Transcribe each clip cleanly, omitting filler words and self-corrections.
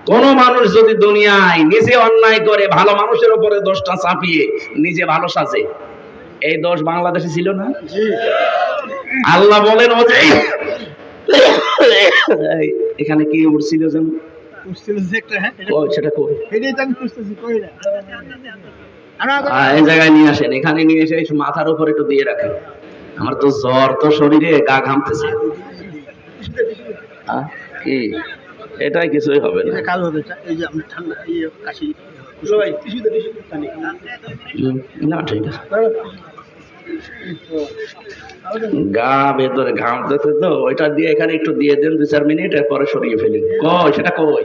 কোন মানুষ যদি দুনিয়ায় নিজে অন্যায় করে ভালো মানুষের উপরে দোষটা চাপিয়ে নিজে ভালো সাজে, এই দোষ বাংলাদেশে ছিল না? আল্লাহ বলেন ও যে এখানে কি উঠছিল যেন সেটা কই এই জায়গায় নিয়ে আসেন, এখানে নিয়ে এসে মাথার উপর একটু দিয়ে রাখেন। আমার তো জ্বর, তো শরীরে গা ঘামতেছে। কি এটাই কিছুই হবে না, না ঠিক আছে। গা ভেতরে ঘামতেছে তো ওইটা দিয়ে এখানে একটু দিয়ে দেন 2-4 মিনিট, এরপরে সরিয়ে ফেলেন। কই সেটা কই?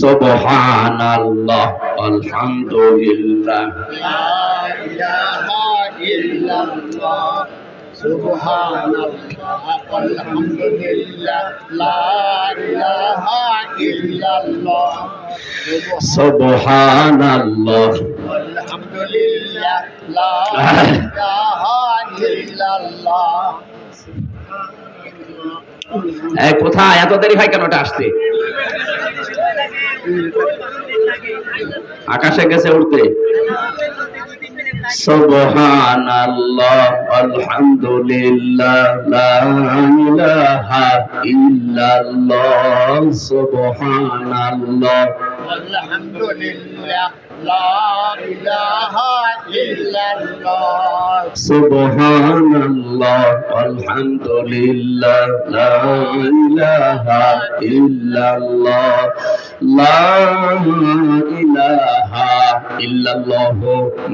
সুবহানাল্লাহ আলহামদুলিল্লাহ লা ইলাহা ইল্লাল্লাহ সুবহানাল্লাহ আলহামদুলিল্লাহ লা ইলাহা ইল্লাল্লাহ সুবহানাল্লাহ আলহামদুলিল্লাহ লা ইলাহা ইল্লাল্লাহ। এই কোথায় এত দেরি হয় কেন? ওটা আসতে আকাশে গেছে উড়তে। সুবহানাল্লাহ আলহামদুলিল্লাহ লা ইলাহা ইল্লাল্লাহ সুবহানাল্লাহ আলহামদুলিল্লাহ লা ইলাহা ইল্লাল্লাহ সুবহানাল্লাহ আলহামদুলিল্লাহ লা ইলাহা ইল্লাল্লাহ লা ইলাহা ইল্লাল্লাহ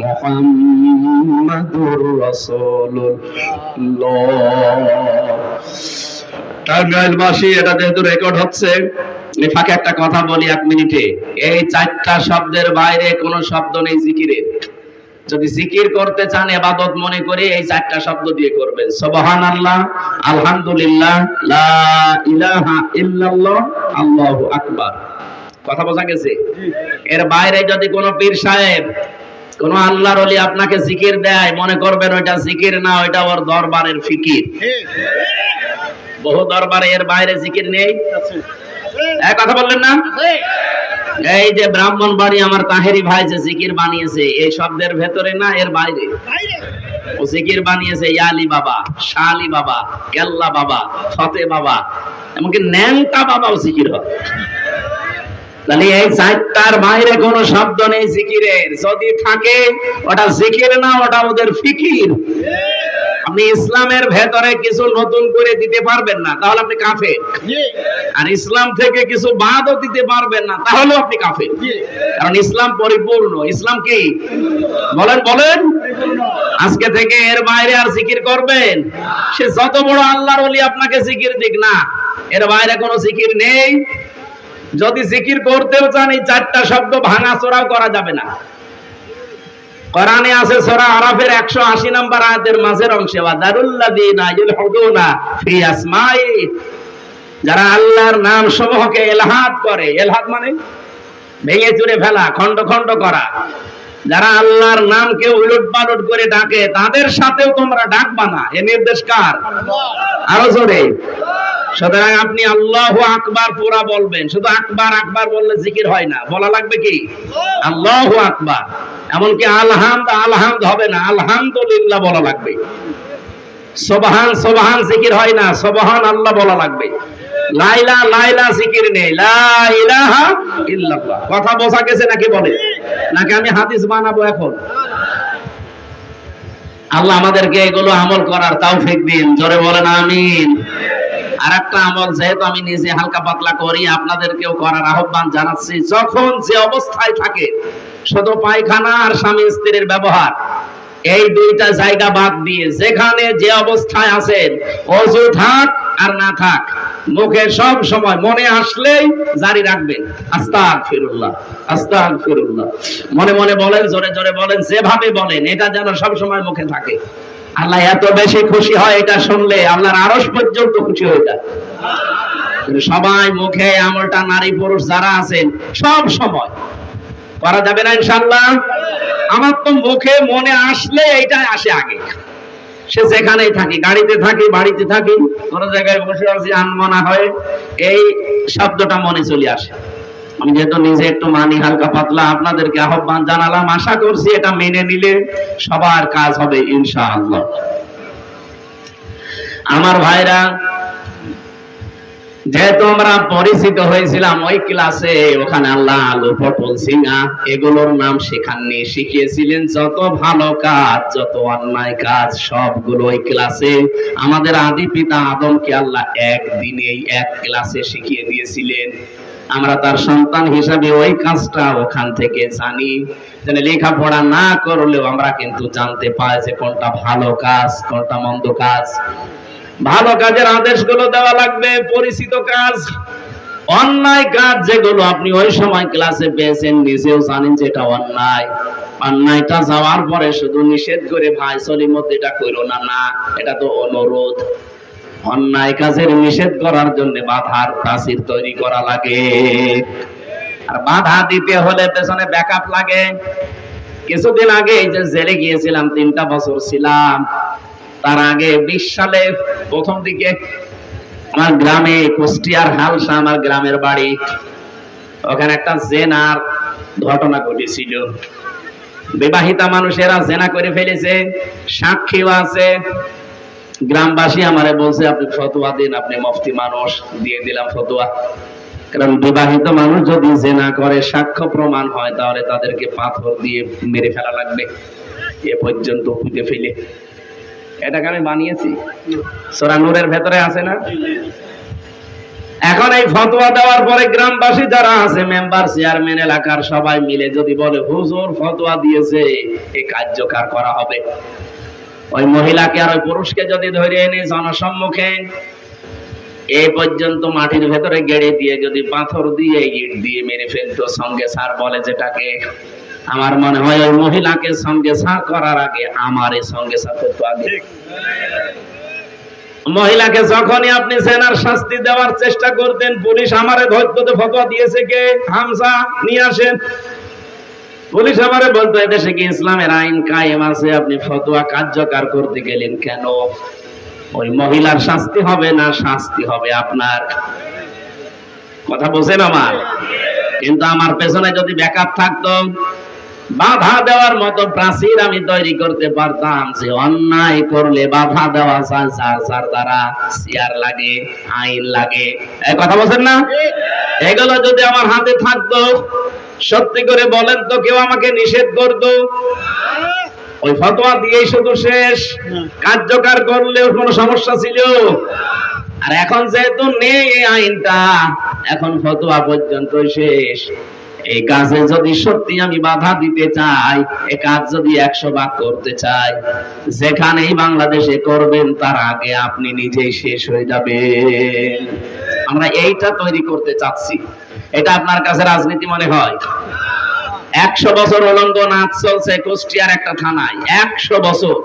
মুহাম্মাদুর রাসূলুল্লাহ। টাঙ্গাইলবাসী, এটা যেহেতু রেকর্ড হচ্ছে, এই ফাঁকে একটা কথা বলি 1 মিনিটে। এই 4টা শব্দের বাইরে কোনো শব্দ নেই জিকিরের। যদি জিকির করতে চান, ইবাদত মনে করে এই 4টা শব্দ দিয়ে করবেন। সুবহানাল্লাহ আলহামদুলিল্লাহ লা ইলাহা ইল্লাল্লাহ আল্লাহু আকবার। কথা বোঝা গেছে? এর বাইরে যদি কোনো পীর সাহেব, কোন আল্লাহর ওলি আপনাকে জিকির দেয়, মনে করবেন ওইটা জিকির না, ওইটা ওর দরবারের ফিকির। বহু দরবারে এর বাইরে জিকির নেই। এক কথা বললেন না? এই যে ব্রাহ্মণবাড়ি আমার তাহেরি ভাই যে জিকির বানিয়েছে, এই শব্দের ভেতরে না, এর বাইরে ও জিকির বানিয়েছে। ইয়ালি বাবা, শালি বাবা, কেল্লা বাবা, ফতে বাবা, এমনকি ন্যাংটা বাবাও জিকির হয়। তাহলে এই 4টার বাইরে কোনো শব্দ নেই জিকিরের। যদি থাকে ওটা জিকির না, ওটা ওদের ফিকির। আপনি ইসলামের ভেতরে কিছু নতুন করে দিতে পারবেন না, তাহলে আপনি কাফের। আর ইসলাম থেকে কিছু বাদও দিতে পারবেন না, তাহলে আপনি কাফের। কারণ ইসলাম পরিপূর্ণ। ইসলাম কি বলেন বলেন? আজকে থেকে এর বাইরে আর জিকির করবেন, সে যত বড় আল্লাহর ওলি আপনাকে জিকির দিক না, এর বাইরে কোনো জিকির নেই। যদি জিকির করতেও চান, এই 4টা শব্দ ভাঙা চোরাও করা যাবে না। কোরআনে আছে সূরা আরাফের 180 নম্বর আয়াতের মাঝের অংশে, ওয়াদারুল্লাযীনা ইলহুদুনা ফি আসমাই, যারা আল্লাহর নাম সমূহকে ইলহাদ করে। ইলহাদ মানে ভেঙে চুরে ফেলা, খণ্ড খণ্ড করা। যারা আল্লাহর নামকে উলটপালট করে ডাকে, তাদের সাথেও তোমরা ডাকবা না। এ নির্দেশ কার? আরো জোরে। সুতরাং আপনি আল্লাহু আকবার পুরা বলবেন। শুধু আকবার আকবার বললে জিকির হয় না, বলা লাগবে কি আল্লাহু আকবার। এমনকি আলহামদ আলহামদ হবে না, আলহামদুলিল্লাহ বলা লাগবে। সুবহান সুবহান জিকির হয় না, সুবহান আল্লাহ বলা লাগবে। লাইলা লাইলা জিকির নেই, লা ইলাহা ইল্লাল্লাহ। কথা বোঝা গেছে নাকি বলে? নাকি আমি হাদিস বানাবো এখন? আল্লাহ আমাদেরকে এগুলো আমল করার তৌফিক দিন। জোরে বলেন আমিন। আর একটা আমল যেহেতু আমি নিজে হালকা পাতলা করি, আপনাদেরকেও করার আহ্বান জানাচ্ছি। যখন যে অবস্থায় থাকে, শুধু পায়খানা আর স্বামী স্ত্রীর ব্যবহার, এই 2টা জায়গা বাদ দিয়ে যেখানে যে অবস্থায় আছেন, ওযু থাক আর না থাক, মুখে সব সময় মনে আসলেই জারি রাখবেন আস্তাগফিরুল্লাহ আস্তাগফিরুল্লাহ। মনে মনে বলেন, জোরে জোরে বলেন, যেভাবে বলেন, এটা যেন সব সময় মুখে থাকে। আল্লাহ এত বেশি খুশি হয় এটা শুনলে, আল্লাহর আরশ পর্যন্ত খুশি হয়ে যায়। সবাই মুখে আমলটা, নারী পুরুষ যারা আছেন, সব সময় করা যাবে না ইনশাআল্লাহ? আমার তো মুখে মনে আসলে এইটাই আসে আগে। সে যেখানেই থাকি, গাড়িতে থাকি, বাড়িতে থাকি, কোন জায়গায় বসে আছি, আনমনা হয়ে এই শব্দটা মনে চলে আসে। আমি যেহেতু নিজে একটু মানি হালকা পাতলা, আপনাদেরকে আহ্বান জানালাম, আশা করছি এটা মেনে নিলে সবার কাজ হবে ইনশাআল্লাহ। আমার ভাইরা, যেহেতু আমরা পরিচিত হয়েছিলাম ওই ক্লাসে, ওখানে আল্লাহ আলু পটল সিঙ্গা এগুলোর নাম শেখাননি, শিখিয়েছিলেন যত ভালো কাজ, যত অন্যায় কাজ সবগুলো ওই ক্লাসে আমাদের আদি পিতা আদমকে আল্লাহ একদিনেই এক ক্লাসে শিখিয়ে দিয়েছিলেন। আমরা তার সন্তান হিসাবে ওই কাজটা ওখান থেকে জানি। লেখাপড়া না করলেও আমরা কিন্তু জানতে পাই যে কোনটা ভালো কাজ, কোনটা মন্দ কাজ। ভালো কাজের আদেশগুলো দেওয়া লাগবে, পরিচিত কাজ। অন্যায় কাজ যেগুলো আপনি ওই সময় ক্লাসে পেয়েছেন, নিজেও জানেন যে এটা অন্যায়, অন্যায়টা যাওয়ার পরে শুধু নিষেধ করে ভাই চলির মধ্যে এটা করো না, না, এটা তো অনুরোধ। অন্যায় কাজের নিষেধ করার জন্য বাধার প্রাচীর তৈরি করা লাগে, আর বাধা দিতে হলে পেছনে ব্যাকআপ লাগে। কিছুদিন আগে এই যে জেলে গিয়েছিলাম, 3টা বছর ছিলাম। তার আগে 20 সালে প্রথম দিকে আমার গ্রামে, কুষ্টিয়ার হালসা আমার গ্রামের বাড়ি, ওখানে একটা জেনার ঘটনা ঘটেছিল। বিবাহিতা মানুষেরা জেনা করে ফেলেছে, সাক্ষীও আছে। গ্রামবাসী আমারে বলছে আপনি ফতোয়া দিন, আপনি মুফতি মানুষ, দিয়ে দিলাম ফতোয়া। কারণ বিবাহিত মানুষ যদি জেনা করে সাক্ষ্য প্রমাণ হয়, তাহলে তাদেরকে পাথর দিয়ে মেরে ফেলা লাগবে, এ পর্যন্ত পুঁতে ফেলে। এটাকে আমি বানিয়েছি, সূরা নূরের ভেতরে আছে না? এখন এই ফতোয়া দেওয়ার পরে গ্রামবাসী যারা আছে, মেম্বার, চেয়ারম্যান, এলাকার সবাই মিলে যদি বলে হুজুর ফতোয়া দিয়েছে, এই কার্যকর করা হবে। ওই মহিলাকে আর ওই পুরুষকে যদি ধরে এনে জনসম্মুখে এই পর্যন্ত মাটির ভেতরে গেড়ে দিয়ে যদি পাথর দিয়ে ইট দিয়ে মেরে ফেলতো, সঙ্গে সার বলে যেটাকে, আমার মনে হয় ওই মহিলাকে সঙ্গে সার করার আগে আমার সঙ্গে সার করতো আগে। মহিলাকে যখনই আপনি জেনার শাস্তি দেওয়ার চেষ্টা করতেন, পুলিশ আমারে ধরতে ফতোয়া দিয়েছে কে, হামজা নিয়ে আসেন। পুলিশ আমারে বলতো এদেশে কি ইসলামের আইন কায়েম আছে, আপনি ফতোয়া কার্যকর করতে গেলেন কেন? ওই মহিলার শাস্তি হবে না, শাস্তি হবে আপনার। কথা বোঝেন আমার? কিন্তু আমার পেছনে যদি ব্যাকআপ থাকতো, বাধা দেওয়ার মতো প্রাচীর আমি তৈরি করতে পারতাম, যে অন্যায় করলে বাধা দেওয়া যায়, যার দ্বারা চেয়ার লাগে, আইন লাগে। এই কথা বলছেন না? এগুলো যদি আমার হাতে থাকতো, সত্যি করে বলেন তো কেউ আমাকে নিষেধ করতো? ওই ফতোয়া দিয়েই শুধু শেষ? কার্যকর করলেও কোনো সমস্যা ছিল? আর এখন যেহেতু নেই এই আইনটা, এখন ফতোয়া পর্যন্ত শেষ। এই কাজে যদি সত্যি আমি বাধা দিতে চাই, এই কাজ যদি 100 ভাগ করতে চাই, যেখানেই বাংলাদেশে করবেন তার আগে আপনি নিজেই শেষ হয়ে যাবেন। আমরা এইটা তৈরি করতে চাচ্ছি। এটা আপনার কাছে রাজনীতি মনে হয়? 100 বছর উলঙ্গ নাচ চলছে কুষ্টিয়ার একটা থানায়, 100 বছর।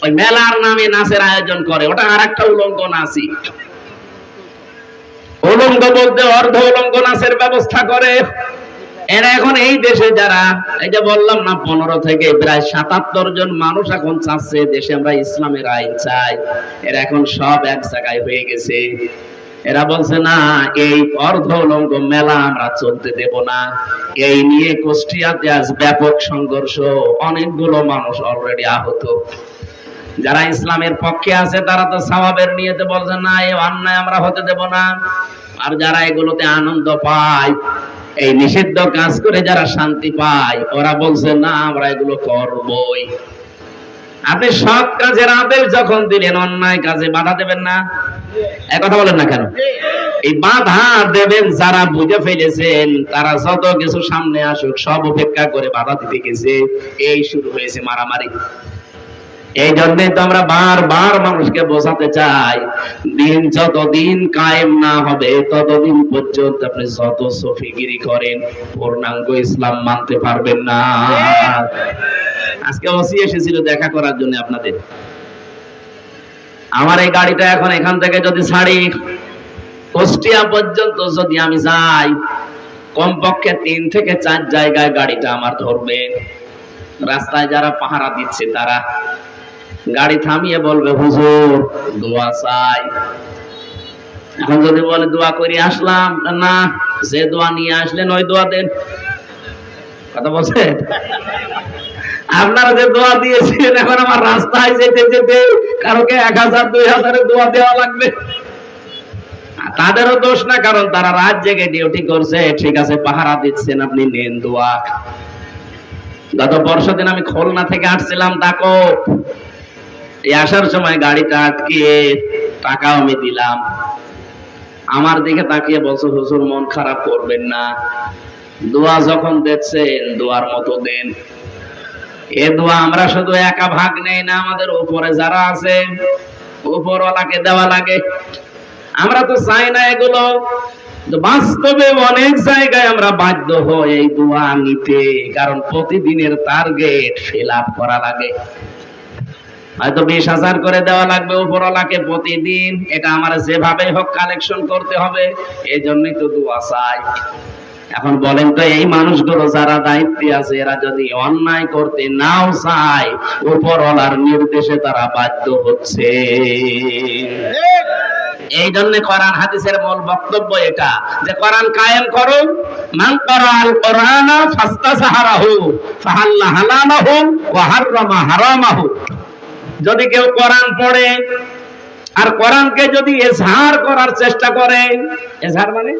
ওই মেলার নামে নাচের আয়োজন করে, ওটা আর একটা উলঙ্গ নাচই। উলঙ্গ বলতে অর্ধ উলঙ্গ নাচের ব্যবস্থা করে। এরা এখন এই দেশে যারা, এই যে বললাম না 15 থেকে প্রায় 77 জন মানুষ এখন চাচ্ছে দেশে আমরা ইসলামের আইন চাই, এরা এখন সব এক জায়গায় হয়ে গেছে। এরা বলছে না, এই অর্ধ উলঙ্গ মেলা আমরা চলতে দেব না। এই নিয়ে কুষ্টিয়াতে আজ ব্যাপক সংঘর্ষ, অনেকগুলো মানুষ অলরেডি আহত। যারা ইসলামের পক্ষে আছে তারা তো সওয়াবের নিয়তে বলছে না, এই অন্যায় আমরা হতে দেব না। আর যারা এগুলোতে আনন্দ পায়, এই নিষিদ্ধ কাজ করে যারা শান্তি পায়, ওরা বলছে না আমরা এগুলো করবই। আপনি সৎ কাজের আদেশ যখন দিলেন, অন্যায় কাজে বাধা দেবেন না? এক কথা বলেন না কেন? এই বাধা দেবেন যারা বুঝে ফেলেছেন, তারা যত কিছু সামনে আসুক সব উপেক্ষা করে বাধা দিতে গেছে। এই শুরু হয়েছে মারামারি। এই জন্যই তো আমরা বারবার মানুষকে বোঝাতে চাই, দিন যতদিন কায়েম না হবে ততদিন পর্যন্ত আপনি যত সফিগিরি করেন পূর্ণাঙ্গ ইসলাম মানতে পারবেন না। আজকে ওসি এসেছিল দেখা করার জন্য আপনাদের। আমার এই গাড়িটা এখন এখান থেকে যদি ছাড়ি, কুষ্টিয়া পর্যন্ত যদি আমি যাই, কমপক্ষে 3 থেকে 4 জায়গায় গাড়িটা আমার ধরবে। রাস্তায় যারা পাহারা দিচ্ছে তারা, গাড়ি থামিয়ে বলবে হুজুর দোয়া চাই। এখন যদি বলে দোয়া করে আসলাম, না, যে দোয়া নিয়ে আসলেন ওই দোয়া দেন। কথা বলছেন? আপনারা যে দোয়া দিয়েছেন, এখন আমার রাস্তায় যেতে যেতে কারোকে 1000 2000 দোয়া দেওয়া লাগবে। তাদেরও দোষ না, কারণ তারা রাত জেগে ডিউটি করছে। ঠিক আছে, পাহারা দিচ্ছেন, আপনি নেন দোয়া। গত পরশুদিন আমি খুলনা থেকে আসছিলাম ডাকো, এই আসার সময় গাড়িটা আটকিয়ে টাকাও আমি দিলাম। আমার দিকে তাকিয়ে বলছো, হুজুর মন খারাপ করবেন না, দোয়া যখন দেখছেন দোয়ার মতো দেন। এ দোয়া আমরা শুধু একা ভাগ নেই না, আমাদের উপরে যারা আছে উপরওয়ালাকে দেওয়া লাগে। আমরা তো চাই না এগুলো, বাস্তবে অনেক জায়গায় আমরা বাধ্য হই এই দোয়া নিতে, কারণ প্রতিদিনের টার্গেট ফিল আপ করা লাগে। হয়তো 20,000 করে দেওয়া লাগবে উপরওয়ালাকে প্রতিদিন, এটা আমার যেভাবে হোক কালেকশন করতে হবে, এই জন্যই তো দোয়া চাই। এখন বলেন তো, এই মানুষগুলো যারা দায়িত্বে আছে, এরা যদি অন্যায় করতে নাও চায়, উপরওয়ালার নির্দেশে তারা বাধ্য হচ্ছে। এই জন্য কোরআন হাদিসের মূল বক্তব্য এটা, যে কোরআন কায়েম করো। মান ক্বারাআল কোরআনা ফাস্তাযহারাহু ফাহাল্লা হালালাহু ওয়া হাররামা হারামাহু। যদি কেউ কোরআন পড়ে আর কোরআনকে যদি ইজহার করার চেষ্টা করে, ইজহার মানে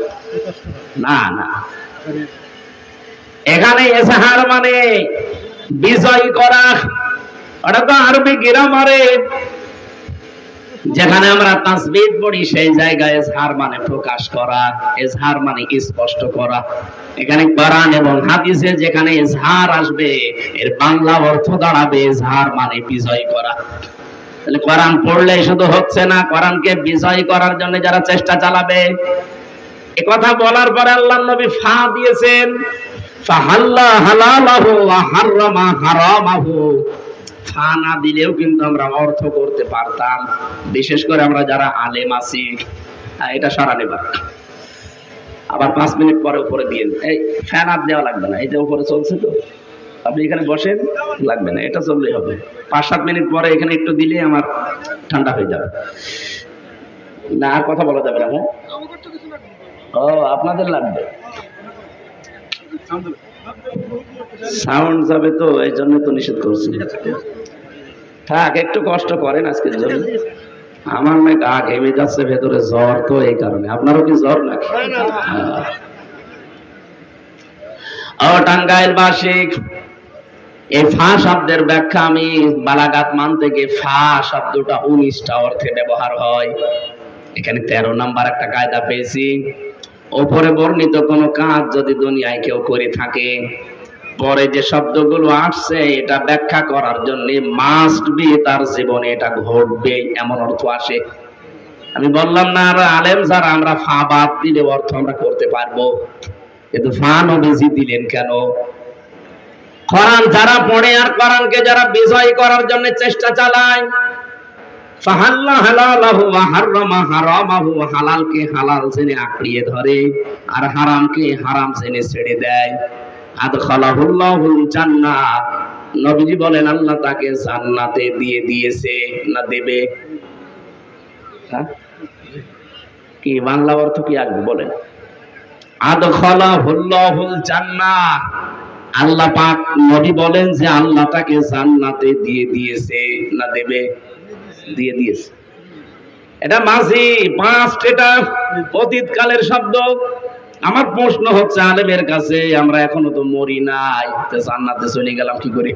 না না, এখানে ইজহার মানে বিজয় করা। ওটা তো আরবি গ্রামারে যেখানে আমরা তাসবিহ পড়ি, সেই জায়গায় ইজহার মানে প্রকাশ করা, ইজহার মানে স্পষ্ট করা। এখানে কোরআন এবং হাদিসে যেখানে ইজহার আসবে, এর বাংলা অর্থ দাঁড়াবে ইজহার মানে বিজয় করা। তাহলে কোরআন পড়লে শুধু হচ্ছে না, কোরআনকে বিজয় করার জন্য যারা চেষ্টা চালাবে। এ কথা বলার পরে আল্লাহর নবী ফা দিয়েছেন, ফাহাল্লা হালালাহু ওয়া হাররামা হারামাহু। ফা না দিলেও কিন্তু আমরা অর্থ করতে পারতাম, বিশেষ করে আমরা যারা আলেম আছি। এটা সরানি বার, আবার 5 মিনিট পরে উপরে দিয়ে এই ফ্যান আর দেওয়া লাগবে না, এই যে উপরে চলছে তো, আপনি এখানে বসেন, লাগবে না, এটা চললেই হবে। 5-7 মিনিট পরে এখানে একটু দিলে আমার ঠান্ডা হয়ে যাবে। না আর কথা বলা যাবে না। হ্যাঁ, ও আপনাদের লাগবে, সাউন্ড যাবে তো, এই জন্য তো নিষেধ করছি। থাক, একটু কষ্ট করেন আজকের জন্য। আমার না গা ঘেমে যাচ্ছে ভেতরে, জ্বর তো, এই কারণে। আপনারও কি জ্বর নাকি? ও টাঙ্গাইল বাসিক, এই ফা শব্দের ব্যাখ্যা আমি বালাগাত মান থেকে, ফা শব্দটা 19টা অর্থে ব্যবহার হয়। এখানে 13 নাম্বার একটা কায়দা পেয়েছি। উপরে বর্ণিত কোন কাজ যদি দুনিয়ায় কেউ করে থাকে, পরে যে শব্দগুলো আসছে এটা ব্যাখ্যা করার জন্য মাস্ট বি তার জীবনে এটা ঘটবে, এমন অর্থ আসে। আমি বললাম না, আর আলেম যারা আমরা ফা বাদ দিলে অর্থ আমরা করতে পারবো, কিন্তু ফা নবীজি দিলেন কেন? কোরআন যারা পড়ে আর কোরআনকে যারা বিজয় করার জন্য চেষ্টা চালায়, ফাহাল্লা হালালাহু ওয়া হাররামা হারামাহু, হালালকে হালাল জেনে আঁকড়িয়ে ধরে আর হারামকে হারাম জেনে ছেড়ে দেয়, আদখালাহুল্লাহুল জান্নাহ। নবীজি বলেন আল্লাহ তাকে জান্নাতে দিয়ে দিয়েছে, না দেবে। হ্যাঁ, কি বাংলা অর্থ কি আগে বলেন? আদখালাহুল্লাহুল জান্নাহ, আল্লাহ পাক নবী বলেন যে আল্লাহ তাকে জান্নাতে দিয়ে দিয়েছে, না দেবে? দিয়ে দিয়েছে। এটা মাঝি পাস্ট, এটা অতীতকালের শব্দ। আমার প্রশ্ন হচ্ছে আলেমের কাছে, আমরা এখনো তো মরি নাই, তো জান্নাতে চলে গেলাম কি করে?